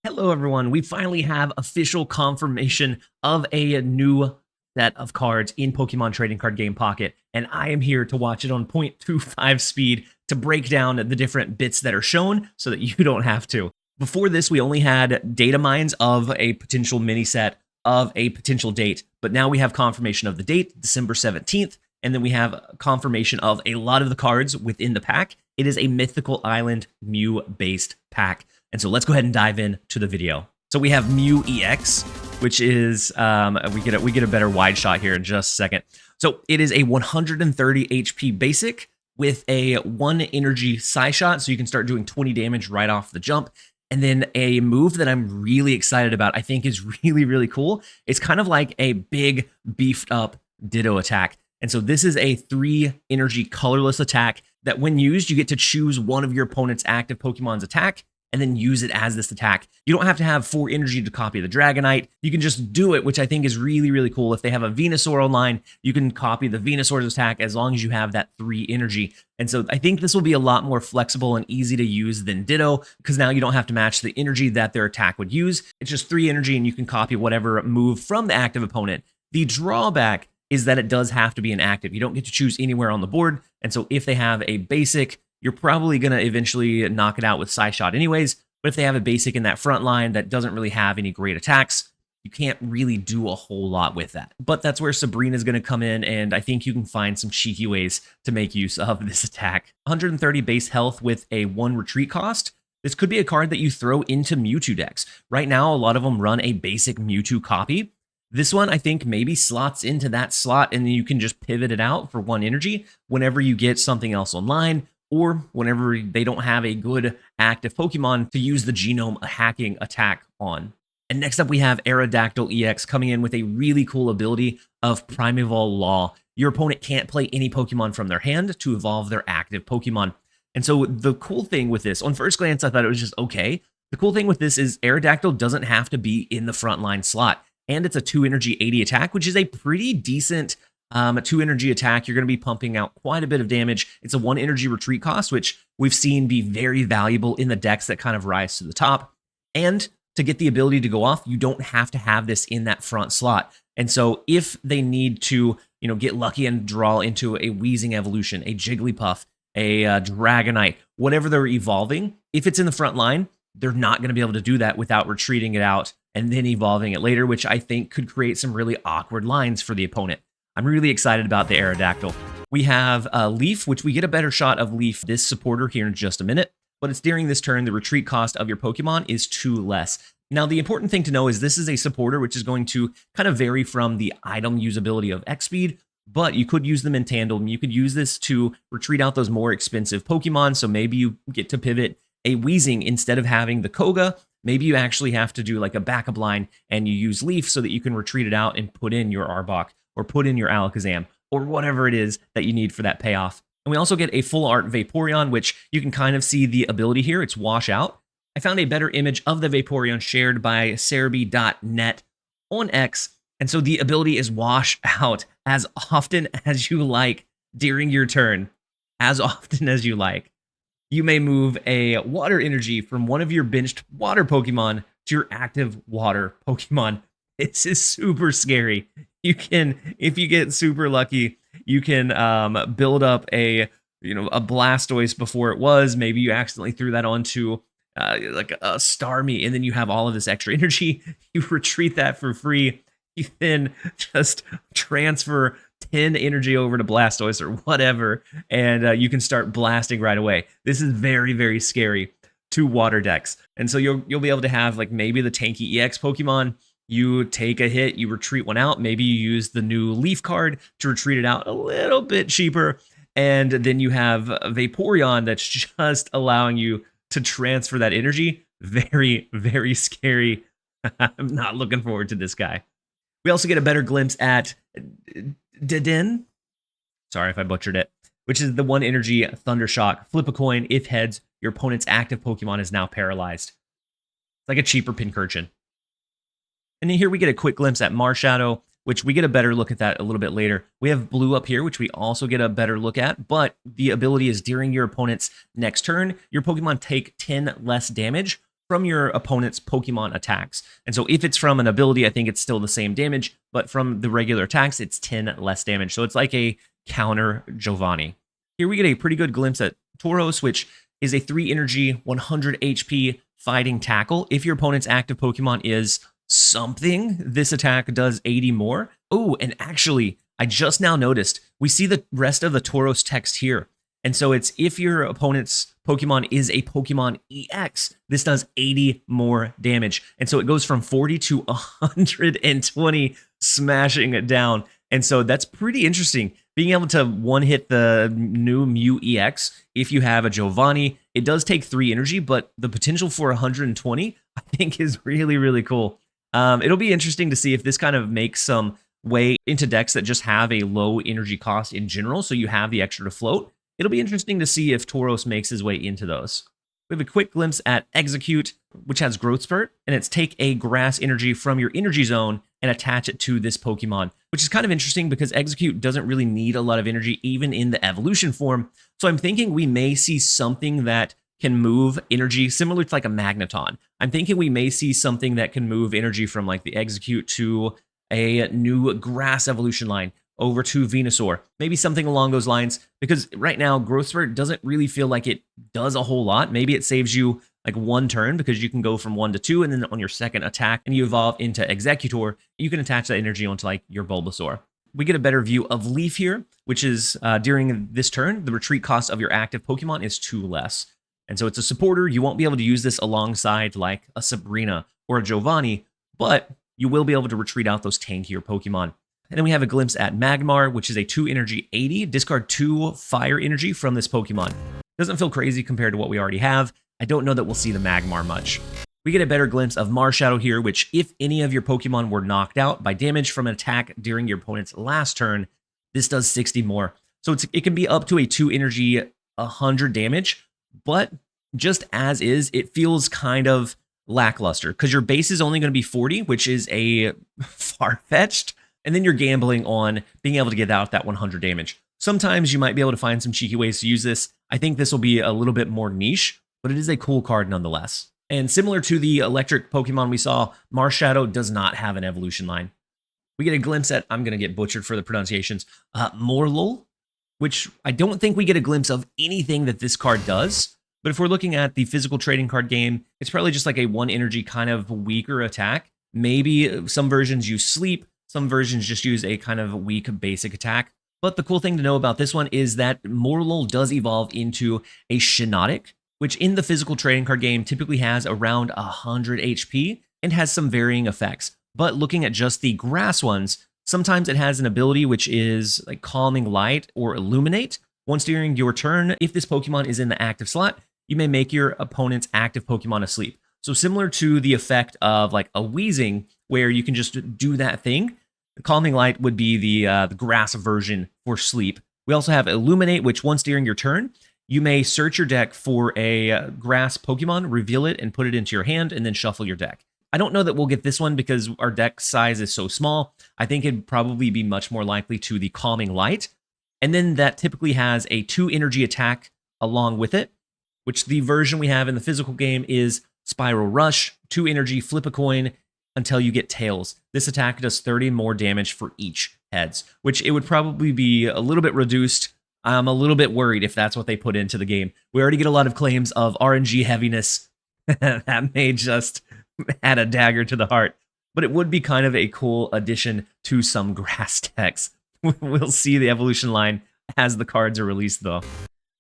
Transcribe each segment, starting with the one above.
Hello, everyone. We finally have official confirmation of a new set of cards in Pokemon Trading Card Game Pocket, and I am here to watch it on 0.25 speed to break down the different bits that are shown so that you don't have to. Before this, we only had data mines of a potential mini set of a potential date, but now we have confirmation of the date, December 17th, and then we have confirmation of a lot of the cards within the pack. It is a Mythical Island Mew-based pack. And so let's go ahead and dive in to the video. So we have Mew EX, which is, we get a better wide shot here in just a second. So it is a 130 HP basic with a 1 energy Psy shot, so you can start doing 20 damage right off the jump. And then a move that I'm really excited about, I think is really, really cool. It's kind of like a big beefed up Ditto attack. And so this is a 3 energy colorless attack that when used, you get to choose one of your opponent's active Pokemon's attack and then use it as this attack. You don't have to have 4 energy to copy the Dragonite. You can just do it, which I think is really, really cool. If they have a Venusaur online, you can copy the Venusaur's attack as long as you have that 3 energy. And so I think this will be a lot more flexible and easy to use than Ditto, because now you don't have to match the energy that their attack would use. It's just 3 energy and you can copy whatever move from the active opponent. The drawback is that it does have to be an active. You don't get to choose anywhere on the board. And so if they have a basic, you're probably going to eventually knock it out with Psy Shot anyways. But if they have a basic in that front line that doesn't really have any great attacks, you can't really do a whole lot with that. But that's where Sabrina's going to come in, and I think you can find some cheeky ways to make use of this attack. 130 base health with a 1 retreat cost. This could be a card that you throw into Mewtwo decks. Right now, a lot of them run a basic Mewtwo copy. This one, I think, maybe slots into that slot, and then you can just pivot it out for 1 energy whenever you get something else online, or whenever they don't have a good active Pokemon to use the genome hacking attack on. And next up, we have Aerodactyl EX coming in with a really cool ability of Primeval Law. Your opponent can't play any Pokemon from their hand to evolve their active Pokemon. And so the cool thing with this, on first glance, I thought it was just okay. The cool thing with this is Aerodactyl doesn't have to be in the frontline slot. And it's a 2 energy 80 attack, which is a pretty decent 2 energy attack. You're going to be pumping out quite a bit of damage. It's a 1 energy retreat cost, which we've seen be very valuable in the decks that kind of rise to the top. And to get the ability to go off, you don't have to have this in that front slot. And so if they need to, get lucky and draw into a Weezing evolution, a Jigglypuff, a Dragonite, whatever they're evolving, if it's in the front line, they're not going to be able to do that without retreating it out and then evolving it later, which I think could create some really awkward lines for the opponent. I'm really excited about the Aerodactyl. We have Leaf, which we get a better shot of Leaf, this supporter, here in just a minute, but it's during this turn, the retreat cost of your Pokemon is 2 less. Now, the important thing to know is this is a supporter, which is going to kind of vary from the item usability of X-Speed, but you could use them in tandem. You could use this to retreat out those more expensive Pokemon, so maybe you get to pivot a Weezing instead of having the Koga. Maybe you actually have to do like a backup line and you use Leaf so that you can retreat it out and put in your Arbok or put in your Alakazam or whatever it is that you need for that payoff. And we also get a full art Vaporeon, which you can kind of see the ability here. It's wash out. I found a better image of the Vaporeon shared by Serperior.net on X. And so the ability is wash out as often as you like during your turn, as often as you like. You may move a water energy from one of your benched water Pokemon to your active water Pokemon. This is super scary. You can, if you get super lucky, you can build up a Blastoise before it was. Maybe you accidentally threw that onto like a Starmie, and then you have all of this extra energy. You retreat that for free. You then just transfer 10 energy over to Blastoise or whatever, and you can start blasting right away. This is very, very scary to water decks. And so you'll be able to have like maybe the tanky EX Pokemon. You take a hit, you retreat one out. Maybe you use the new Leaf card to retreat it out a little bit cheaper. And then you have Vaporeon that's just allowing you to transfer that energy. Very, very scary. I'm not looking forward to this guy. We also get a better glimpse at Dedenne. Sorry if I butchered it. Which is the 1 energy Thunder Shock. Flip a coin. If heads, your opponent's active Pokemon is now paralyzed. It's like a cheaper Pincurchin. And then here we get a quick glimpse at Marshadow, which we get a better look at that a little bit later. We have Blue up here, which we also get a better look at, but the ability is during your opponent's next turn, your Pokemon take 10 less damage from your opponent's Pokemon attacks. And so if it's from an ability, I think it's still the same damage, but from the regular attacks, it's 10 less damage. So it's like a counter Giovanni. Here we get a pretty good glimpse at Tauros, which is a 3 energy, 100 HP fighting tackle. If your opponent's active Pokemon is something, this attack does 80 more. Oh, and actually, I just now noticed, we see the rest of the Tauros text here. And so it's if your opponent's Pokemon is a Pokemon EX, this does 80 more damage. And so it goes from 40 to 120, smashing it down. And so that's pretty interesting. Being able to one-hit the new Mew EX, if you have a Giovanni, it does take 3 energy, but the potential for 120, I think, is really, really cool. It'll be interesting to see if this kind of makes some way into decks that just have a low energy cost in general, so you have the extra to float. It'll be interesting to see if Tauros makes his way into those. We have a quick glimpse at Exeggcute, which has Growth Spurt, and it's take a grass energy from your energy zone and attach it to this Pokemon, which is kind of interesting because Exeggcute doesn't really need a lot of energy even in the evolution form. So I'm thinking we may see something that can move energy similar to like a Magneton. I'm thinking we may see something that can move energy from like the Exeggcute to a new grass evolution line over to Venusaur, maybe something along those lines, because right now Growth Spurt doesn't really feel like it does a whole lot. Maybe it saves you like 1 turn because you can go from 1 to 2, and then on your second attack and you evolve into Exeggutor, you can attach that energy onto like your Bulbasaur. We get a better view of Leaf here, which is during this turn, the retreat cost of your active Pokemon is 2 less. And so it's a supporter. You won't be able to use this alongside like a Sabrina or a Giovanni, but you will be able to retreat out those tankier Pokemon. And then we have a glimpse at Magmar, which is a 2 energy 80. Discard 2 fire energy from this Pokemon. Doesn't feel crazy compared to what we already have. I don't know that we'll see the Magmar much. We get a better glimpse of Marshadow here, which if any of your Pokemon were knocked out by damage from an attack during your opponent's last turn, this does 60 more. So it can be up to a 2 energy 100 damage, but just as is, it feels kind of lackluster because your base is only going to be 40, which is a far-fetched. And then you're gambling on being able to get out that 100 damage. Sometimes you might be able to find some cheeky ways to use this. I think this will be a little bit more niche, but it is a cool card nonetheless. And similar to the electric Pokemon we saw, Marshadow does not have an evolution line. We get a glimpse at, I'm going to get butchered for the pronunciations, Morelull, which I don't think we get a glimpse of anything that this card does. But if we're looking at the physical trading card game, it's probably just like a 1 energy kind of weaker attack. Maybe some versions use sleep. Some versions just use a kind of weak basic attack. But the cool thing to know about this one is that Morelull does evolve into a Shiinotic, which in the physical trading card game typically has around 100 HP and has some varying effects. But looking at just the grass ones, sometimes it has an ability which is like Calming Light or Illuminate. Once during your turn, if this Pokemon is in the active slot, you may make your opponent's active Pokemon asleep. So similar to the effect of like a Weezing, where you can just do that thing, the Calming Light would be the grass version for sleep. We also have Illuminate, which once during your turn, you may search your deck for a grass Pokemon, reveal it, and put it into your hand, and then shuffle your deck. I don't know that we'll get this one because our deck size is so small. I think it'd probably be much more likely to the Calming Light. And then that typically has a 2 energy attack along with it, which the version we have in the physical game is Spiral Rush, 2 energy, flip a coin until you get tails. This attack does 30 more damage for each heads, which it would probably be a little bit reduced. I'm a little bit worried if that's what they put into the game. We already get a lot of claims of RNG heaviness. That may just add a dagger to the heart, but it would be kind of a cool addition to some grass decks. We'll see the evolution line as the cards are released though.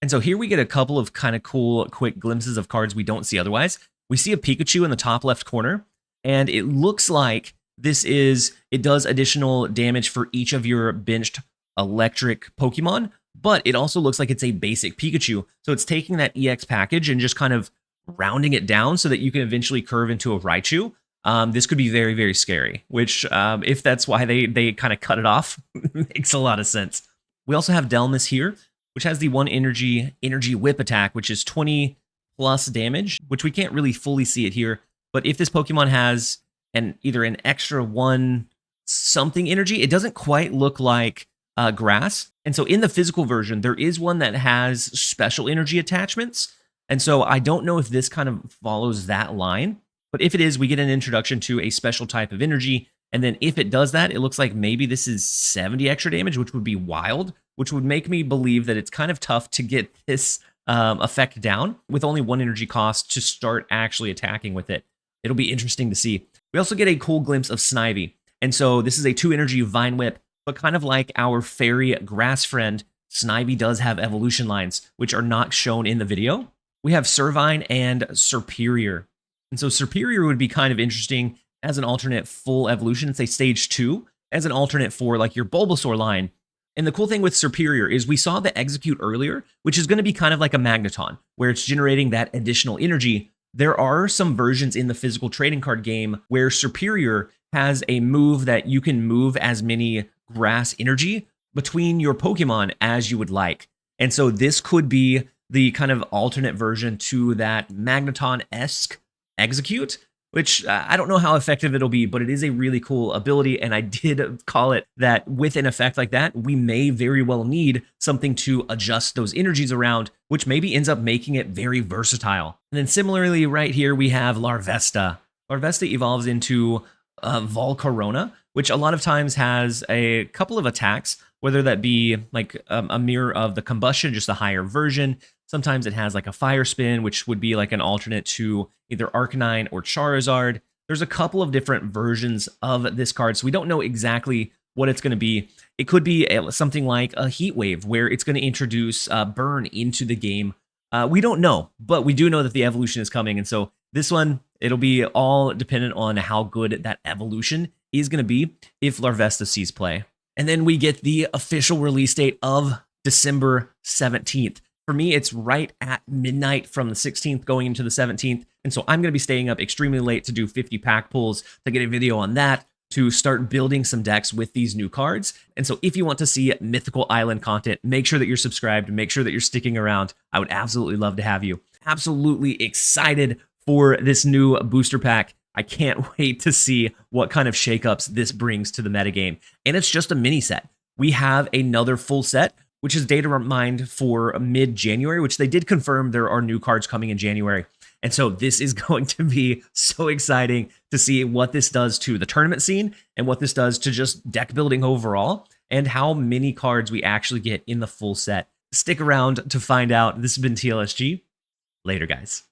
And so here we get a couple of kind of cool quick glimpses of cards we don't see otherwise. We see a Pikachu in the top left corner, and it looks like it does additional damage for each of your benched electric Pokemon, but it also looks like it's a basic Pikachu. So it's taking that EX package and just kind of rounding it down so that you can eventually curve into a Raichu. This could be very, very scary, which if that's why they kind of cut it off, makes a lot of sense. We also have Dhelmise here, which has the 1 energy whip attack, which is 20 plus damage, which we can't really fully see it here. But if this Pokemon has either an extra 1 something energy, it doesn't quite look like grass. And so in the physical version, there is one that has special energy attachments. And so I don't know if this kind of follows that line, but if it is, we get an introduction to a special type of energy. And then if it does that, it looks like maybe this is 70 extra damage, which would be wild, which would make me believe that it's kind of tough to get this effect down with only 1 energy cost to start actually attacking with it. It'll be interesting to see. We also get a cool glimpse of Snivy. And so this is a 2 energy Vine Whip, but kind of like our fairy grass friend, Snivy does have evolution lines, which are not shown in the video. We have Servine and Serperior. And so Serperior would be kind of interesting as an alternate full evolution, say stage 2, as an alternate for like your Bulbasaur line. And the cool thing with Serperior is we saw the Exeggcute earlier, which is going to be kind of like a Magneton, where it's generating that additional energy. There are some versions in the physical trading card game where Serperior has a move that you can move as many grass energy between your Pokemon as you would like. And so this could be the kind of alternate version to that Magneton-esque Exeggcute, which I don't know how effective it'll be, but it is a really cool ability. And I did call it that with an effect like that, we may very well need something to adjust those energies around, which maybe ends up making it very versatile. And then similarly, right here, we have Larvesta. Larvesta evolves into Volcarona, which a lot of times has a couple of attacks, whether that be like a mirror of the combustion, just a higher version. Sometimes it has like a fire spin, which would be like an alternate to either Arcanine or Charizard. There's a couple of different versions of this card, so we don't know exactly what it's going to be. It could be something like a Heat Wave, where it's going to introduce Burn into the game. We don't know, but we do know that the evolution is coming, and so this one, it'll be all dependent on how good that evolution is going to be if Larvesta sees play. And then we get the official release date of December 17th. For me, it's right at midnight from the 16th going into the 17th. And so I'm going to be staying up extremely late to do 50 pack pulls, to get a video on that, to start building some decks with these new cards. And so if you want to see Mythical Island content, make sure that you're subscribed, make sure that you're sticking around. I would absolutely love to have you. Absolutely excited for this new booster pack. I can't wait to see what kind of shakeups this brings to the metagame. And it's just a mini set. We have another full set, which is data mined for mid-January, which they did confirm there are new cards coming in January. And so this is going to be so exciting to see what this does to the tournament scene and what this does to just deck building overall and how many cards we actually get in the full set. Stick around to find out. This has been TLSG. Later, guys.